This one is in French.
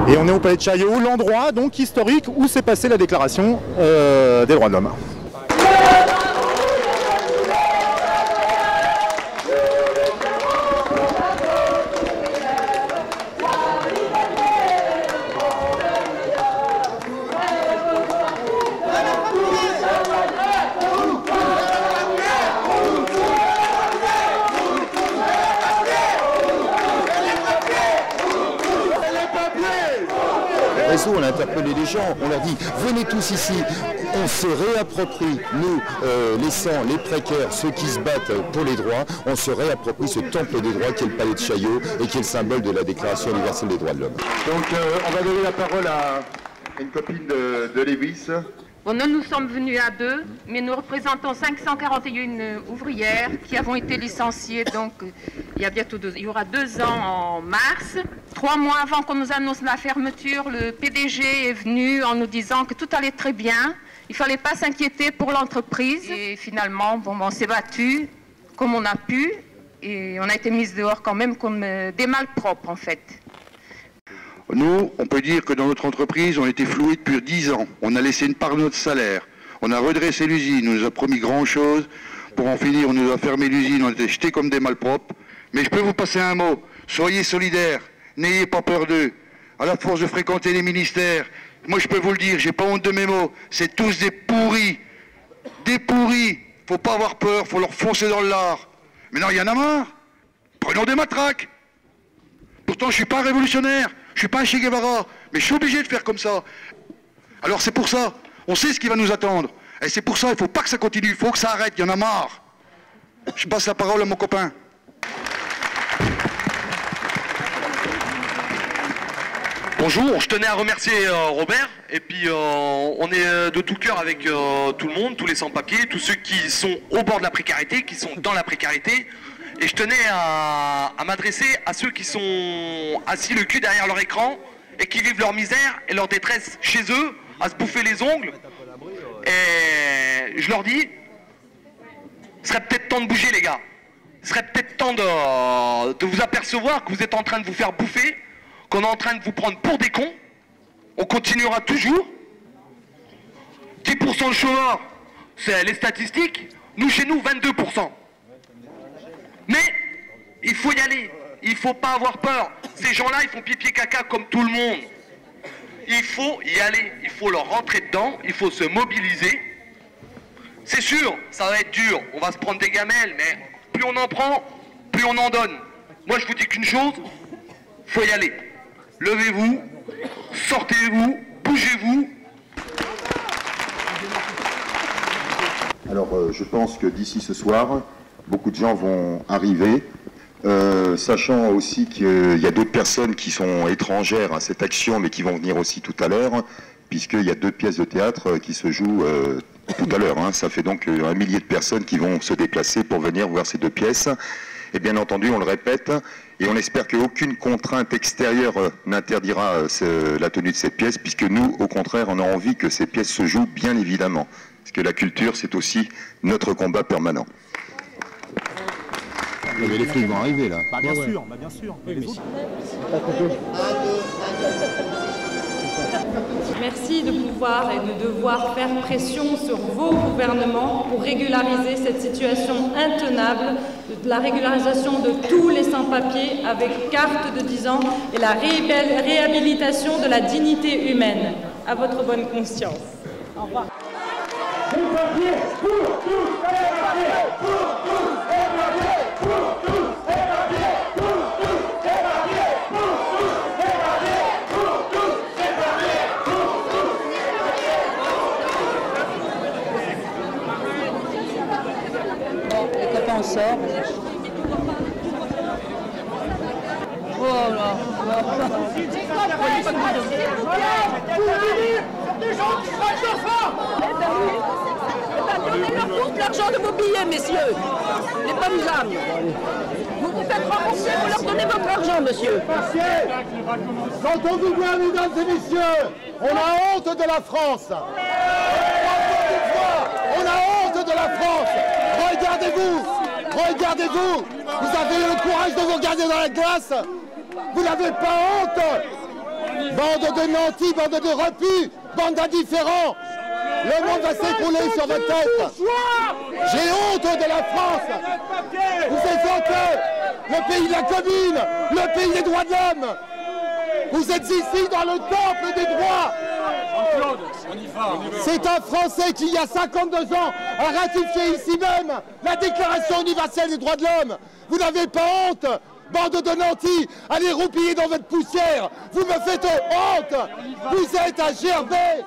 Et on est au Palais de Chaillot, l'endroit donc historique où s'est passée la déclaration des droits de l'homme. On a interpellé les gens, on leur dit venez tous ici, on se réapproprie, nous, les sans, les précaires, ceux qui se battent pour les droits, on se réapproprie ce temple des droits qui est le Palais de Chaillot et qui est le symbole de la Déclaration universelle des droits de l'homme. Donc on va donner la parole à une copine de Lévis. Bon, nous sommes venus à deux, mais nous représentons 541 ouvrières qui avons été licenciées donc il y aura 2 ans en mars. 3 mois avant qu'on nous annonce la fermeture, le PDG est venu en nous disant que tout allait très bien, il ne fallait pas s'inquiéter pour l'entreprise. Et finalement, on s'est battu comme on a pu et on a été mis dehors quand même comme des malpropres en fait. Nous, on peut dire que dans notre entreprise, on était floués depuis 10 ans. On a laissé une part de notre salaire. On a redressé l'usine, on nous a promis grand-chose. Pour en finir, on nous a fermé l'usine, on a été jetés comme des malpropres. Mais je peux vous passer un mot. Soyez solidaires, n'ayez pas peur d'eux. À la force de fréquenter les ministères, moi je peux vous le dire, j'ai pas honte de mes mots. C'est tous des pourris. Des pourris. Faut pas avoir peur, faut leur foncer dans le lard. Mais non, il y en a marre. Prenons des matraques. Pourtant, je suis pas révolutionnaire. Je suis pas un Che Guevara, mais je suis obligé de faire comme ça. Alors c'est pour ça, on sait ce qui va nous attendre. Et c'est pour ça, il ne faut pas que ça continue, il faut que ça arrête, il y en a marre. Je passe la parole à mon copain. Bonjour, je tenais à remercier Robert, et puis on est de tout cœur avec tout le monde, tous les sans-papiers, tous ceux qui sont au bord de la précarité, qui sont dans la précarité. Et je tenais à m'adresser à ceux qui sont assis le cul derrière leur écran et qui vivent leur misère et leur détresse chez eux, à se bouffer les ongles. Et je leur dis, il serait peut-être temps de bouger les gars. Il serait peut-être temps de vous apercevoir que vous êtes en train de vous faire bouffer, qu'on est en train de vous prendre pour des cons. On continuera toujours. 10% de chômeurs, c'est les statistiques. Nous, chez nous, 22%. Mais il faut y aller, il ne faut pas avoir peur. Ces gens-là, ils font pipi caca comme tout le monde. Il faut y aller, il faut leur rentrer dedans, il faut se mobiliser. C'est sûr, ça va être dur, on va se prendre des gamelles, mais plus on en prend, plus on en donne. Moi, je vous dis qu'une chose, il faut y aller. Levez-vous, sortez-vous, bougez-vous. Alors je pense que d'ici ce soir, beaucoup de gens vont arriver, sachant aussi qu'il y a d'autres personnes qui sont étrangères à cette action, mais qui vont venir aussi tout à l'heure, puisqu'il y a 2 pièces de théâtre qui se jouent tout à l'heure. Ça fait donc 1 millier de personnes qui vont se déplacer pour venir voir ces 2 pièces. Et bien entendu, on le répète, et on espère qu'aucune contrainte extérieure n'interdira la tenue de cette pièce, puisque nous, au contraire, on a envie que ces pièces se jouent, bien évidemment. Parce que la culture, c'est aussi notre combat permanent. Mais les flics vont arriver là. Bah, bien sûr, bah, bien sûr. Et les autres... Merci de pouvoir et de devoir faire pression sur vos gouvernements pour régulariser cette situation intenable, de la régularisation de tous les sans-papiers avec carte de 10 ans et la réhabilitation de la dignité humaine. À votre bonne conscience. Au revoir. On sort. Oh là. Donnez-leur tout l'argent de vos billets, messieurs. Les bonnes âmes. Vous vous faites rembourser, vous leur donnez votre argent, monsieur. Quand on vous voit, mesdames et messieurs, on a honte de la France. On a honte de la France. Regardez-vous. Regardez-vous. Vous avez le courage de vous regarder dans la glace. Vous n'avez pas honte. Bande de nantis, bande de repus, bande d'indifférents. Le monde va s'écrouler sur votre tête. J'ai honte de la France. Vous êtes honteux. Le pays de la commune, le pays des droits de l'homme. Vous êtes ici dans le temple des droits. C'est un Français qui, il y a 52 ans, a ratifié ici même la Déclaration universelle des droits de l'homme. Vous n'avez pas honte, bande de nantis, allez roupiller dans votre poussière. Vous me faites honte. Vous êtes un Gervais.